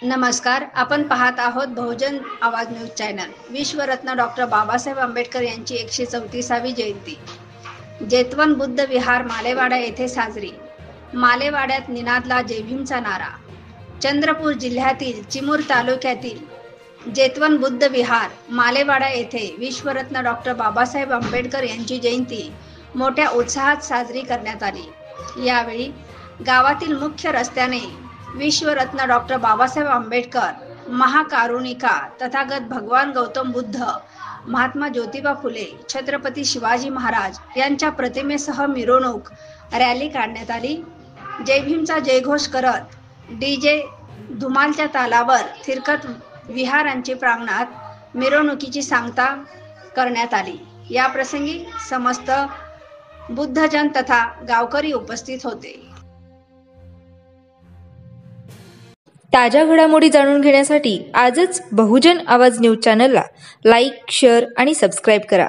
नमस्कार, आपण पाहत आहोत बहुजन आवाज न्यूज चॅनल। विश्वरत्न डॉक्टर बाबासाहेब आंबेडकर यांची 134वी जयंती जेतवन बुद्ध विहार मालेवाडा येथे साजरी। मालेवाड्यात निनादला जय भीमचा नारा। चंद्रपूर जिल्ह्यातील चिमूर तालुक्यातील जेतवन बुद्ध विहार मालेवाडा येथे विश्वरत्न डॉक्टर बाबासाहेब आंबेडकर यांची जयंती मोठ्या उत्साहात साजरी करण्यात आली। यावेळी गावातील मुख्य रस्त्याने विश्वरत्न डॉक्टर बाबासाहेब आंबेडकर, महाकारुणिका तथागत भगवान गौतम बुद्ध, महात्मा ज्योतिबा फुले, छत्रपती शिवाजी महाराज यांच्या प्रतिमेसह मिरवणूक रॅली काढण्यात आली। जय भीमचा जयघोष करत डीजे धुमालच्या तालावर थिरकत विहारांची प्रांगणात मिरवणुकीची सांगता करण्यात आली। या प्रसंगी समस्त बुद्धजन तथा गावकरी उपस्थित होते। ताज्या घडामोडी जाणून घेण्यासाठी आजच बहुजन आवाज न्यूज चॅनलला लाईक, शेअर आणि सबस्क्राईब करा।